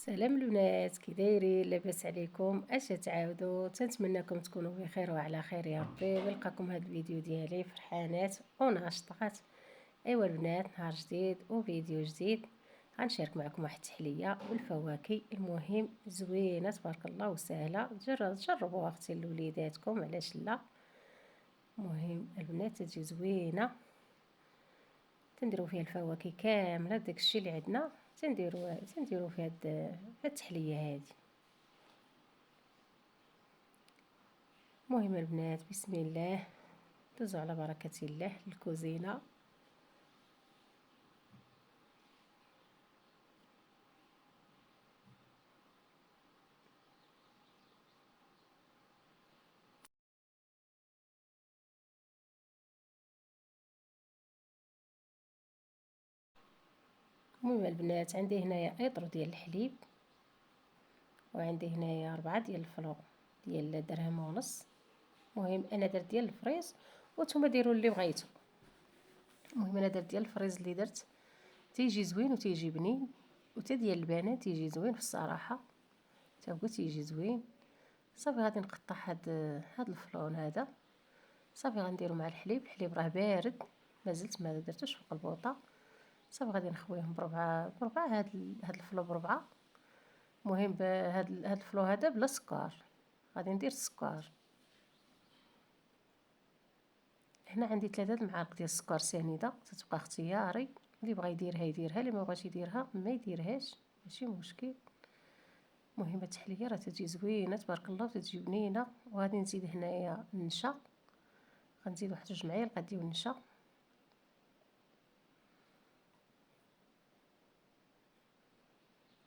سلام البنات، كي دايرين؟ لاباس عليكم؟ اش تعاودوا؟ تنتمنىكم تكونوا بخير وعلى خير يا ربي. نلقاكم هذا الفيديو ديالي فرحانات وناشطات. ايوا البنات، نهار جديد وفيديو جديد. غنشارك معكم واحد التحليه بالفواكه، المهم زوينه تبارك الله وسهله. جربوها اختي لوليداتكم، علاش لا؟ المهم البنات تجي زوينه، تنديروا فيها الفواكه كامله، داكشي اللي عندنا تنديروا في هاد التحليه هذه. المهم البنات، بسم الله، دوزوا على بركة الله للكوزينة. المهم البنات، عندي هنايا ايطر ديال الحليب، وعندي هنايا 4 ديال الفلو ديال درهم ونص. المهم انا درت ديال الفريز، وانتم ديروا اللي بغيتو. المهم انا درت ديال الفريز اللي درت، تيجي زوين وتيجي بنين، وتا ديال البنات تيجي زوين في الصراحه، تا هو تيجي زوين. صافي غادي نقطع هاد الفلون هذا. صافي غنديرو مع الحليب راه بارد، مازلت ما درتوش في القلبوطه. صافي غادي نخويهم بربعه هاد الفلو بربعه. المهم هاد الفلو هذا بلا سكر، غادي ندير السكر. هنا عندي 3 المعالق ديال السكر سنيده، تتبقى اختياري، اللي بغى يديرها يديرها، اللي ما بغاش يديرها ما يديرهاش، ماشي مشكل. المهم التحليه راه تجي زوينه تبارك الله وتجي بنينه. وغادي نزيد هنايا النشا، غنزيد واحد 2 معالق ديال النشا.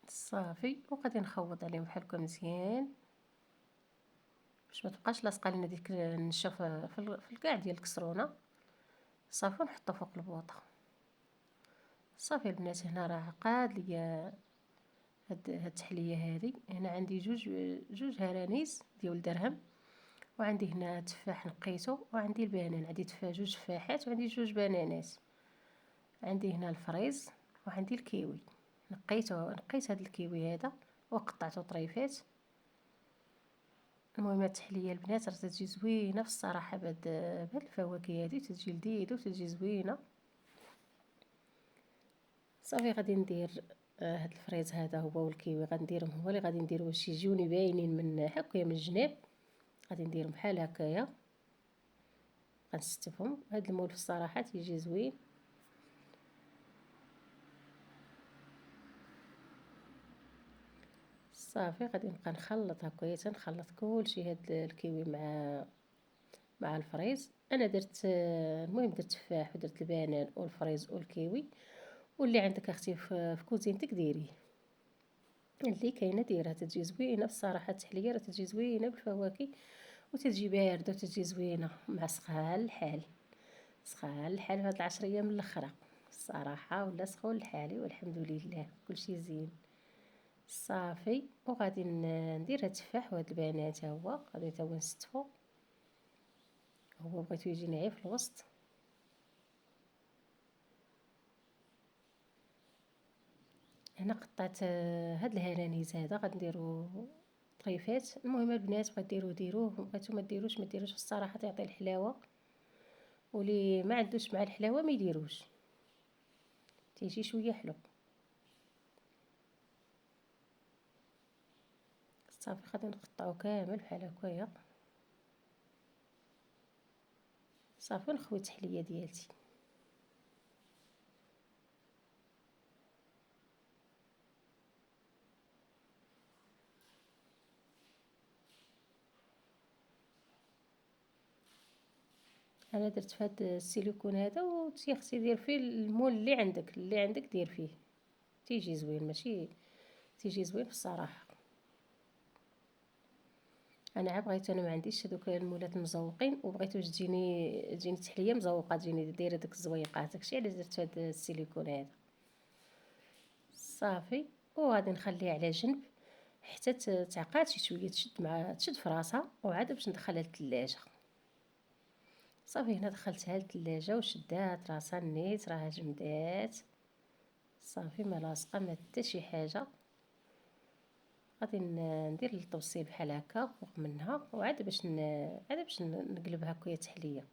صافي، وغادي نخوض عليهم بحال هكا مزيان باش ما تبقاش لاصقه لنا ديك النشا في الكاع ديال الكسرونه. صافي نحطو فوق البوطه. صافي البنات، هنا راه قاد ليا هاد التحليه هذه. هنا عندي جوج هرانيس ديال درهم، وعندي هنا تفاح نقيتو، وعندي البنان، عندي جوج تفاحات، وعندي جوج بنانات. عندي هنا الفريز، وعندي الكيوي. نقيت هاد الكيوي هذا وقطعته طريفات. المهم التحليه البنات راه تجي زوينه في الصراحه بهاد الفواكه هذه، تجي لذيذه وتجي زوينه. صافي غادي ندير هاد الفريز هذا هو والكيوي، غنديرهم هو اللي غادي ندير باش يجيوني باينين من هكايا من الجناب. غادي نديرهم بحال هكايا، غنستفهم. هاد المول في الصراحه تيجي زوين. صافي غادي نبقى نخلط هكايا، تنخلط كلشي، هاد الكيوي مع الفريز. انا درت المهم درت تفاح ودرت البنان والفريز والكيوي، واللي عندك اختي في كوزينتك ديريه، اللي كاينه ديرها. تجي زوينه بصراحه التحليه، راه تجي زوينه بالفواكه وتجي بارده وتجي زوينه مع سخان الحال. سخان الحال هاد 10 ايام الاخرى الصراحه، ولا سخون الحالي والحمد لله كلشي زين. صافي، وغادي ندير هاد التفاح وهاد البنات تا هو غادي تا هو نستفو. هو بغيتو يجي ناعم في الوسط. هنا قطعت هاد الهرانيز هذا غنديرو طريفات. المهم البنات بغيتو ديروه، بغيتو ما ديروش في الصراحه تعطي الحلاوه، واللي ما عندوش مع الحلاوه ما يديروش، تيجي شويه حلو. صافي غادي نقطعو كامل بحال هكايا. صافي نخوي التحليه ديالتي. انا درت في هاد السيليكون هذا، وتيختي دير فيه المول اللي عندك دير فيه، تيجي زوين، ماشي تيجي زوين في الصراحه. انا بغيت، انا ما عنديش هذوك المولات المزوقين، وبغيت واش تجيني تحليه مزوقه، تجيني دايره داك الزويقات، داكشي علاش درت هذا السيليكون هذا. صافي، وغادي نخليه على جنب حتى تعقد شي شويه، تشد في راسها، وعاد باش ندخلها للثلاجه. صافي هنا دخلتها للثلاجه وشدات راسها نيت، راها جمدات. صافي ما لاصقه ما حتى شي حاجه. غادي ندير الطبسيل بحال هكا فوق منها، وعاد باش نقلبها هكايا تحليه.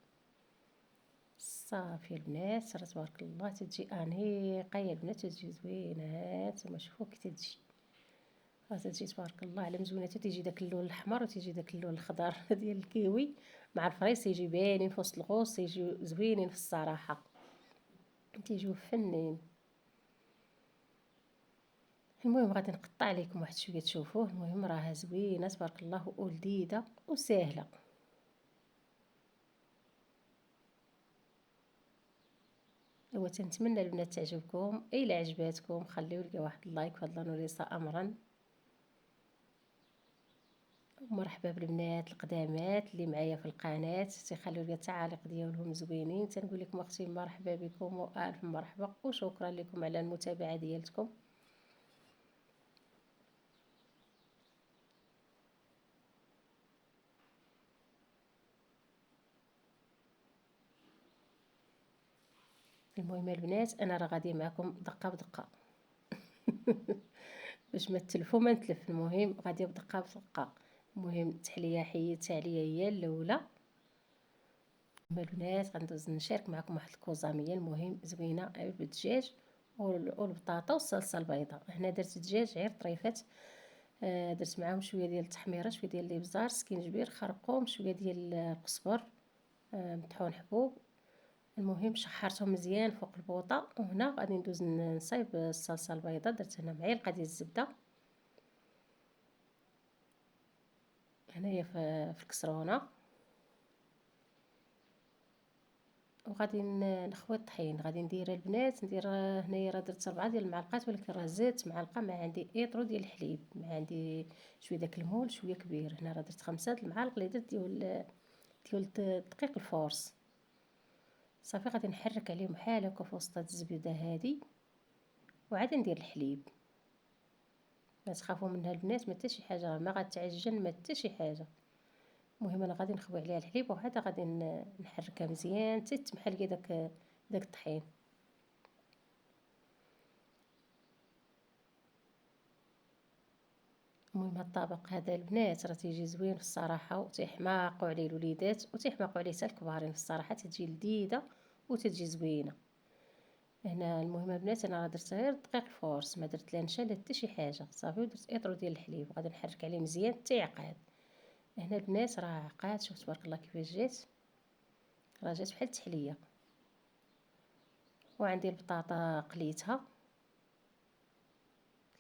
صافي البنات، راه تبارك الله تتجي انيقه يا البنات، تتجي زوينه. هانتوما شوفوا كي تتجي، راه تتجي تبارك الله على مزوينه. تيجي داك اللون الاحمر وتيجي داك اللون الخضر ديال الكيوي مع الفريس، تيجي باينين في وسط الغوص، تيجيو زوينين في الصراحه، تيجيو فنين. المهم غادي نقطع عليكم واحد شويه تشوفوه. المهم راها زوينه تبارك الله ولذيذه وسهله. ايوا تنتمنى البنات تعجبكم. الا عجباتكم خليو لي واحد اللايك، فضلا وليس امرا. مرحبا بالبنات القدامات اللي معايا في القناه، تيخليو لي التعاليق ديالهم زوينين. تنقول لكم اختي مرحبا بكم والف مرحبا، وشكرا لكم على المتابعه ديالكم. المهم البنات انا راه غادي معكم دقه بدقه باش ما تلفوا ما نتلف. المهم غادي بدقه بدقه. المهم التحليه حيدتها عليا هي الاولى. البنات غندوز نشارك معكم واحد الكوزاميه المهم زوينه بالدجاج والبطاطا والصلصه البيضاء. هنا درت دجاج غير طريفات، درت معاهم شويه ديال التحميره، شويه ديال الابزار، سكينجبير، خرقوم، شويه ديال القزبر، مطحون حبوب. المهم شحرتهم مزيان فوق البوطه. وهنا غادي ندوز نصايب الصلصه البيضاء. درت هنا معلقه ديال الزبده هنايا في الكسرونه، وغادي نخوي الطحين. غادي ندير البنات ندير هنايا راه درت 4 ديال المعلقات، ولكن راه زدت معلقه. ما عندي ايطرو ديال الحليب، ما عندي شويه داك المول شويه كبير. هنا راه درت 5 د المعالق اللي درت ديال دقيق الفورس. صافي غادي نحرك عليهم بحال هكا في وسط الزبده هذه، وعاد ندير الحليب. ما تخافوا منها البنات، ما حتى شي حاجه، ما غتعجن ما حتى شي حاجه. المهم انا غادي نخوي عليها الحليب، وعاد غادي نحركها مزيان حتى تمحل كي داك الطحين. المهم هاد الطبق هذا البنات راه تيجي زوين في الصراحه، وتيحماقوا عليه الوليدات وتيحماقوا عليه حتى الكبارين في الصراحه. تتجي لذيذه وتتجي زوينه. هنا المهم البنات انا راه درت غير دقيق الفورس، ما درت لا نشا لا حتى شي حاجه. صافي ودرت اطرو ديال الحليب، غادي نحرك عليه مزيان حتى يعقد. هنا البنات راه عقاد، شوف تبارك الله كيفاش جات، راه جات بحال التحليه. وعندي البطاطا قليتها،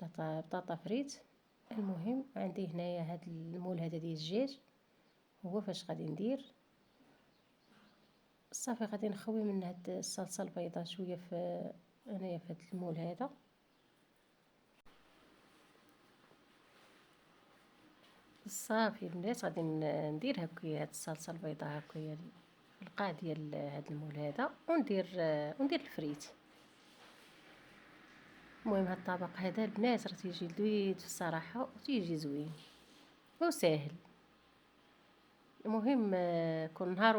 بطاطا فريت. المهم عندي هنايا هاد المول هذا ديال الدجاج، هو فاش غادي ندير. صافي غادي نخوي من هاد الصلصه البيضاء شويه في هنايا في هاد المول هذا. صافي البنات غادي ندير هكايا هاد الصلصه البيضاء هكايا في القاع ديال هاد المول هذا، وندير الفريت. المهم هاد الطبق هذا البنات راه تيجي لذيذ في الصراحه، وتيجي زوين وساهل. المهم كل نهار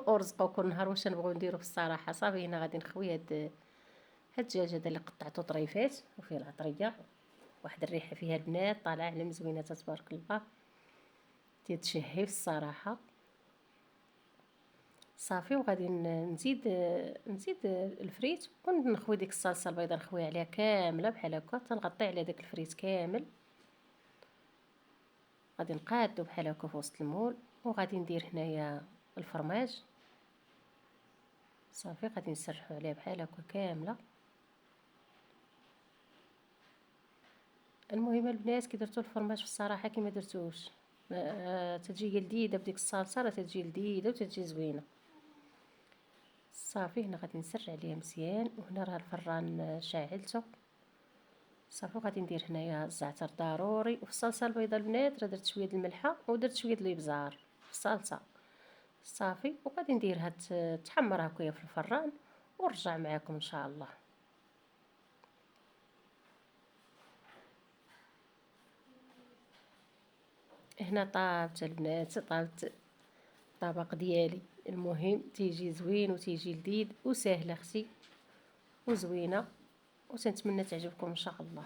ورزقه كل نهار واش نبغيو نديرو في الصراحه. صافي هنا غادي نخوي هاد الدجاج هذا اللي قطعته طريفات وفيه العطريه، واحد الريحه فيها البنات طالعه على مزوينه تبارك الله، تيتشهي في الصراحه. صافي وغادي نزيد الفريت، ونخوي ديك الصلصه البيضاء نخويها عليها كامله بحال هكا، تنغطي على داك الفريت كامل. غادي نقادو بحال هكا في وسط المول، وغادي ندير هنايا الفرماج. صافي غادي نسرحو عليها بحال هكا كامله. المهم البنات كي درتو الفرماج في الصراحه كي ما درتوش تتجي لذيذه بديك الصلصه، راه تتجي لذيذه وتتجي زوينه. صافي هنا غادي نسرع عليها مزيان، وهنا راه الفران شاعلته. صافي غادي ندير هنايا الزعتر ضروري. وفي الصلصه البيضاء البنات راه درت شويه د الملحه ودرت شويه د الابزار في الصلصه. صافي وغادي نديرها تحمر هكايا في الفران، ونرجع معكم ان شاء الله. هنا طابت البنات، طابت الطبق ديالي. المهم تيجي زوين وتيجي لذيذ وسهل اختي وزوينه، وتنتمنى تعجبكم ان شاء الله.